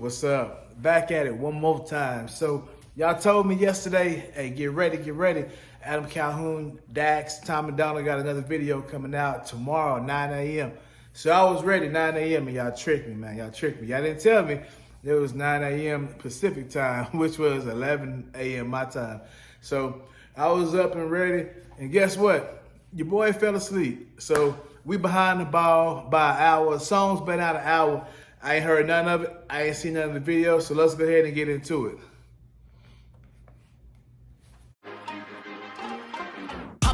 What's up? Back at it one more time. So y'all told me yesterday, hey, get ready, get ready. Adam Calhoun, Dax, Macdonald got another video coming out tomorrow, 9 a.m. So I was ready 9 a.m. and y'all tricked me, man. Y'all tricked me. Y'all didn't tell me it was 9 a.m. Pacific time, which was 11 a.m. my time. So I was up and ready, and guess what? Your boy fell asleep. So we behind the ball by an hour. The song's been out an hour. I ain't heard none of it. I ain't seen none of the video. So let's go ahead and get into it.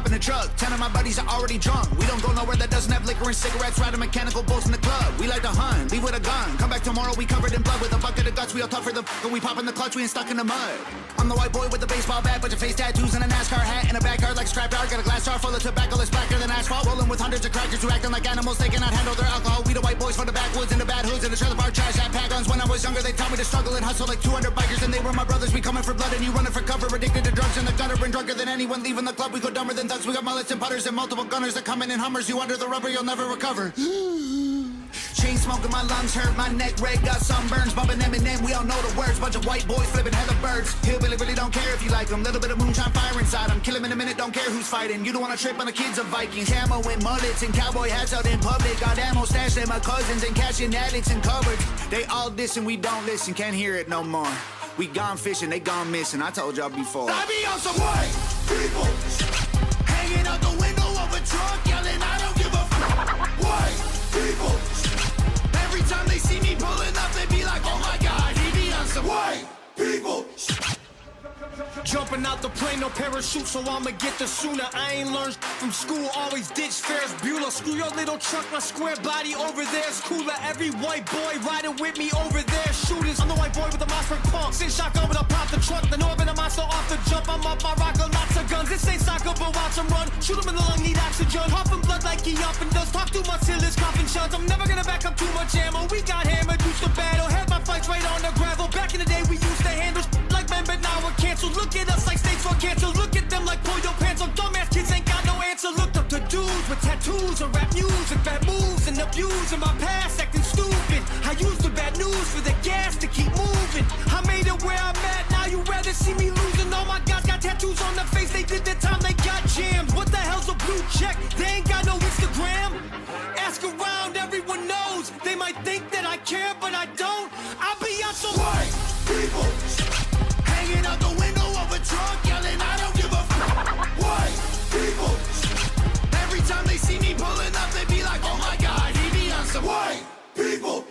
In the truck, 10 of my buddies are already drunk. We don't go nowhere that doesn't have liquor and cigarettes. Riding mechanical bolts in the club. We like to hunt, leave with a gun. Come back tomorrow, we covered in blood with a bucket of guts. We all tougher the and we pop in the clutch, we ain't stuck in the mud. I'm the white boy with the baseball bat, bunch of face tattoos and a NASCAR hat in a backyard like strapped yard. Got a glass jar full of tobacco that's blacker than asphalt. Rolling with hundreds of crackers who acting like animals. They cannot handle their alcohol. We the white boys from the backwoods and the bad hoods and the trailer park trash that pack guns. When I was younger, they taught me to struggle and hustle like 200 bikers, and they were my brothers. We coming for blood and you running for cover. Addicted to drugs in the gutter and drunker than anyone leaving the club. We go dumber than thugs. We got mullets and putters and multiple gunners that come in Hummers. You under the rubber, you'll never recover. Chain smoking, my lungs hurt, my neck red, got sunburns. Bumping Eminem, we all know the words. Bunch of white boys flipping hella birds. Hillbilly really don't care if you like them. Little bit of moonshine fire inside them. Kill him in a minute, don't care who's fighting. You don't wanna trip on the kids of Vikings. Camo and mullets and cowboy hats out in public. Got ammo stashed at my cousins and cashing addicts and cupboards. They all diss and we don't listen, can't hear it no more. We gone fishing, they gone missing. I told y'all before. I be on some white people hanging out the window of a truck, yelling, I don't give a f***. White people. Every time they see me pulling up, they be like, oh my God, he be on some white people. Jumping out the plane, no parachute, so I'ma get the sooner. I ain't learned from school, always ditch Ferris Bueller. Screw your little truck, my square body over there's cooler. Every white boy riding with me over there, shooters. I'm the white boy with the Mossberg pump. Send shotgun when I pop the trunk. The Northern, a monster off the jump. I'm up, I rock lots of guns. This ain't soccer, but watch him run. Shoot him in the lung, need oxygen. Huffing blood like he often does. Talk too much till his coughing shuns. I'm never gonna back up too much ammo. We got hammered, used to battle. Had my fights right on the gravel. Back in the day, we used to handle like men, but now we're canceled. Look at us like states for cancer. Look at them like pull your pants on. Dumbass kids ain't got no answer. Looked up to dudes with tattoos and rap music, bad moves and abuse in my past, acting stupid. I used the bad news for the gas to keep moving. I made it where I'm at. Now you rather see me losing. All my guys got tattoos on their face. They did the time they got jammed. What the hell's a blue check? They ain't got no Instagram. Ask around, everyone knows. They might think that I care, but I don't. I'll be on some white people hanging out the window of a truck, yelling, I don't give a f***. White people. Every time they see me pulling up, they be like, oh my God, he be on some white people.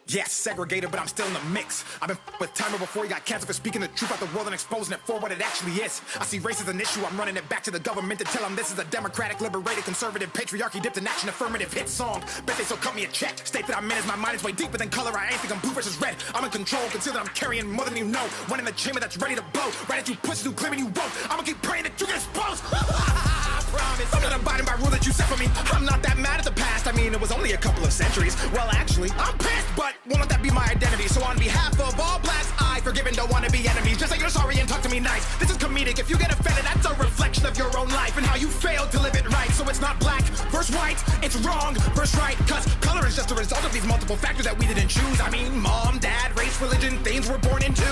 Yes, segregated, but I'm still in the mix. I've been with Timer before he got canceled for speaking the truth about the world and exposing it for what it actually is. I see race as an issue, I'm running it back to the government to tell them this is a democratic, liberated, conservative, patriarchy dipped in action, affirmative hit song. Bet they still cut me a check. State that I'm in as my mind is way deeper than color. I ain't think I'm blue versus red. I'm in control, consider that I'm carrying more than you know. One in the chamber that's ready to blow. Right at you pussies who claiming you won't. I'ma keep praying that you get exposed. I promise. I'm not abiding by rules that you set for me. I'm not that mad at the past. I mean, it was only a couple of centuries. Well, actually, I'm pissed, but won't let that be my identity. So on behalf of all blacks, I forgive and don't want to be enemies. Just say you're sorry and talk to me nice. This is comedic. If you get offended, that's a reflection of your own life and how you failed to live it right. So it's not black versus white, it's wrong versus right. Cause color is just a result of these multiple factors that we didn't choose. I mean, mom, dad, race, religion, things we're born into.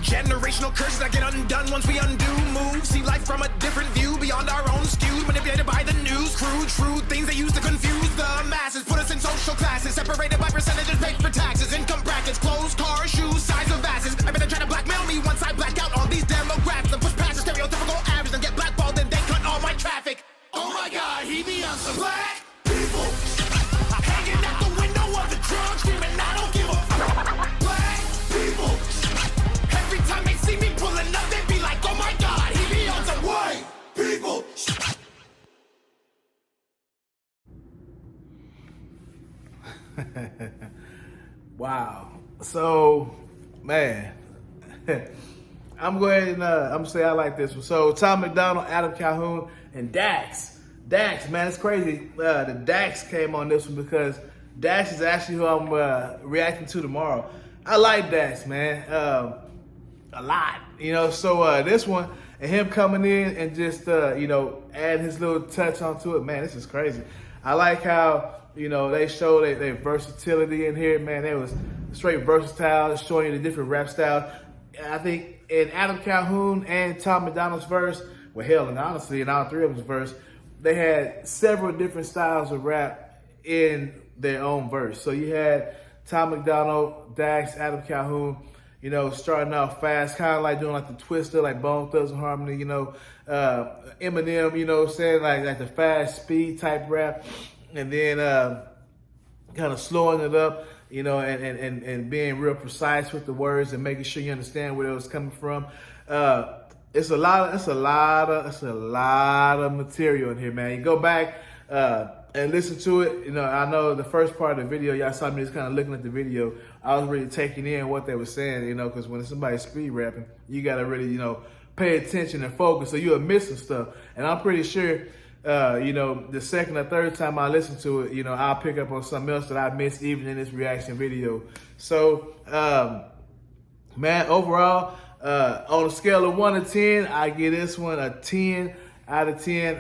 Generational curses that get undone once we undo moves. See life from a different view, beyond our own skewed, manipulated by the news. Crude, shrewd things they use to confuse the masses. Put us in social classes, separated by percentages paid for taxes. Income brackets, clothes, cars, shoes, size of asses. I bet they try to blackmail me once I black out on these demographics and push past the stereotypical average and get blackballed and they cut all my traffic. Oh my God, he be on some black people hanging out the window of the truck, screaming, I don't give a f***. Black people. Every time they see me pulling up, they be like, oh my God, he be on some white people. Wow. So, man, I'm going and I'm gonna say I like this one. So, Macdonald, Adam Calhoun, and Dax. Dax, man, it's crazy. The Dax came on this one because Dax is actually who I'm reacting to tomorrow. I like Dax, man, a lot. You know, so this one and him coming in and just you know, add his little touch onto it, man, this is crazy. I like how, you know, they show their versatility in here, man. They was straight versatile, showing you the different rap styles. I think in Adam Calhoun and Tom Macdonald's verse, well, hell, and honestly, in all three of them's verse, they had several different styles of rap in their own verse. So you had Tom Macdonald, Dax, Adam Calhoun, you know, starting off fast, kind of like doing like the Twister, like Bone Thugs and Harmony, you know, Eminem, you know what I'm saying, like the fast speed type rap, and then kind of slowing it up, you know, and being real precise with the words and making sure you understand where it was coming from. It's a lot of material in here, man. You go back and listen to it. You know, I know the first part of the video, y'all saw me just kind of looking at the video. I was really taking in what they were saying, you know, because when somebody's speed rapping, you got to really, you know, pay attention and focus, so you'll miss some stuff. And I'm pretty sure, you know, the second or third time I listen to it, you know, I'll pick up on something else that I missed even in this reaction video. So, man, overall, on a scale of 1 to 10, I give this one a 10 out of 10.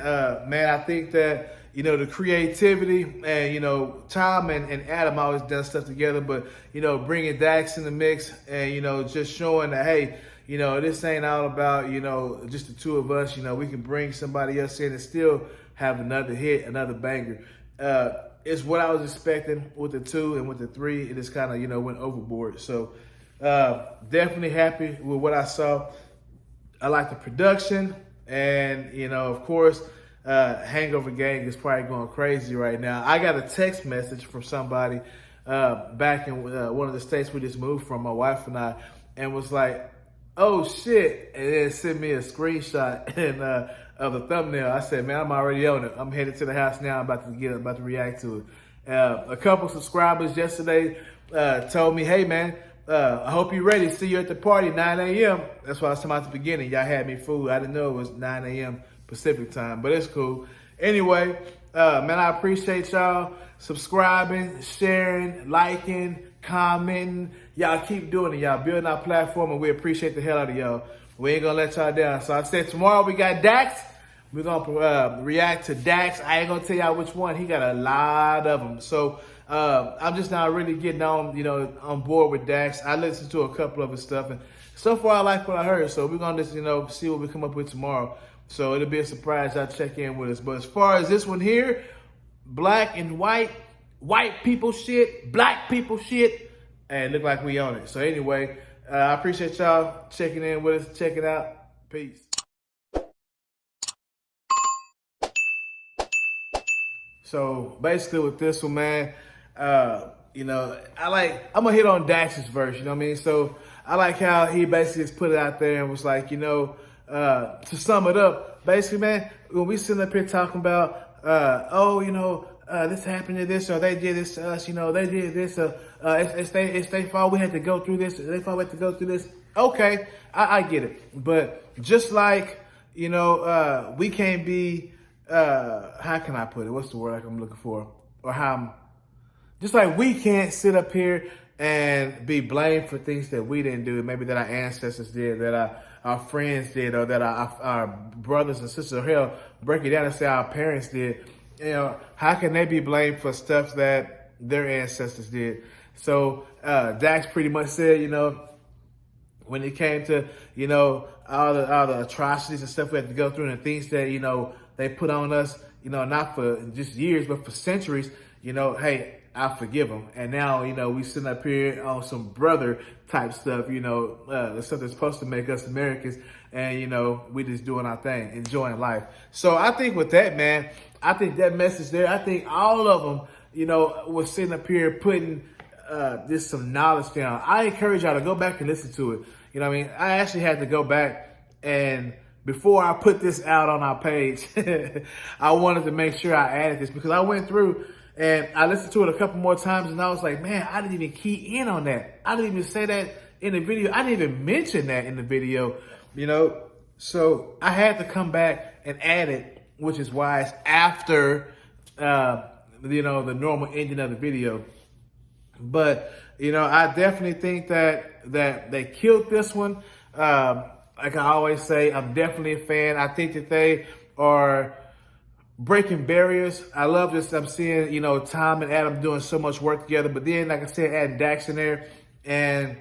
Man, I think that, you know, the creativity and, you know, Tom and Adam always done stuff together, but, you know, bringing Dax in the mix and, you know, just showing that, hey, you know, this ain't all about, you know, just the two of us. You know, we can bring somebody else in and still have another hit, another banger. It's what I was expecting with the 2, and with the 3, it just kind of, you know, went overboard. So definitely happy with what I saw. I like the production, and, you know, of course, Hangover Gang is probably going crazy right now. I got a text message from somebody back in one of the states we just moved from, my wife and I, and was like, oh shit, and then sent me a screenshot and of the thumbnail. I said, man, I'm already on it. I'm headed to the house now. I'm about to react to it. A couple subscribers yesterday told me, hey man, I hope you're ready. See you at the party, 9 a.m. That's what I was talking about at the beginning. Y'all had me fooled. I didn't know it was 9 a.m. Pacific time, but it's cool. Anyway, man, I appreciate y'all subscribing, sharing, liking, commenting. Y'all keep doing it. Y'all building our platform, and we appreciate the hell out of y'all. We ain't gonna let y'all down. So I said tomorrow we got Dax. We're gonna react to Dax. I ain't gonna tell y'all which one. He got a lot of them. So I'm just now really getting on, you know, on board with Dax. I listened to a couple of his stuff, and so far I like what I heard. So we're gonna just, you know, see what we come up with tomorrow. So it'll be a surprise. Y'all check in with us. But as far as this one here, black and white people shit, black people shit, and look like we own it. So anyway, I appreciate y'all checking in with us. Check it out. Peace. So basically with this one, man, you know, I'm gonna hit on Dax's verse, you know what I mean? So I like how he basically just put it out there and was like, you know, to sum it up, basically, man, when we sitting up here talking about, oh, you know, this happened to this, or they did this to us, you know, they did this, it's their fault, we had to go through this, they thought we had to go through this. Okay, I get it. But just like, you know, we can't be, how can I put it? What's the word I'm looking for? Or just like we can't sit up here and be blamed for things that we didn't do, maybe that our ancestors did, that our friends did, or that our brothers and sisters, or hell, break it down and say our parents did. You know, how can they be blamed for stuff that their ancestors did? So Dax pretty much said, you know, when it came to, you know, all the atrocities and stuff we had to go through, and the things that, you know, they put on us, you know, not for just years, but for centuries, you know, hey, I forgive them. And now, you know, we sitting up here on some brother type stuff, you know, the stuff that's supposed to make us Americans. And, you know, we just doing our thing, enjoying life. So I think with that, man, I think that message there, I think all of them, you know, was sitting up here putting just some knowledge down. I encourage y'all to go back and listen to it. You know what I mean? I actually had to go back, and before I put this out on our page, I wanted to make sure I added this, because I went through and I listened to it a couple more times, and I was like, man, I didn't even key in on that. I didn't even say that in the video. I didn't even mention that in the video, you know? So I had to come back and add it, which is why it's after, you know, the normal ending of the video. But, you know, I definitely think that they killed this one. Like I always say, I'm definitely a fan. I think that they are breaking barriers. I love this. I'm seeing, you know, Tom and Adam doing so much work together. But then, like I said, adding Dax in there and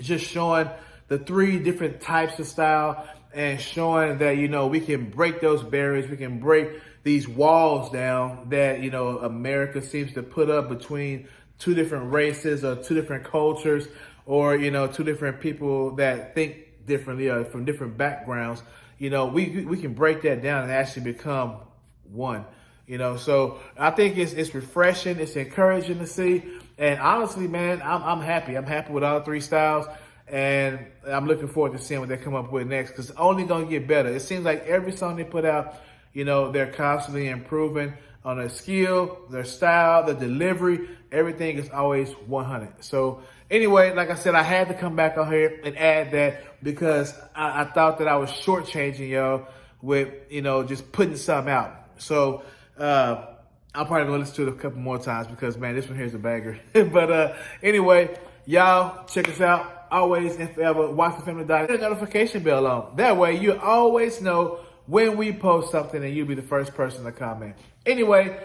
just showing the 3 different types of style and showing that, you know, we can break those barriers. We can break these walls down that, you know, America seems to put up between 2 different races or 2 different cultures, or, you know, 2 different people that think differently or from different backgrounds. You know, we can break that down and actually become one, you know. So I think it's refreshing, it's encouraging to see. And honestly, man, I'm happy. I'm happy with all 3 styles. And I'm looking forward to seeing what they come up with next, because it's only going to get better. It seems like every song they put out, you know, they're constantly improving on their skill, their style, the delivery. Everything is always 100. So anyway, like I said, I had to come back on here and add that because I thought that I was shortchanging y'all with, you know, just putting something out. So I'm probably going to listen to it a couple more times because, man, this one here is a banger. But anyway, y'all check us out. Always and forever, WASNT the notification bell on. That way you always know when we post something and you'll be the first person to comment. Anyway,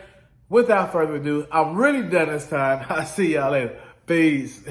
without further ado, I'm really done this time. I'll see y'all later. Peace.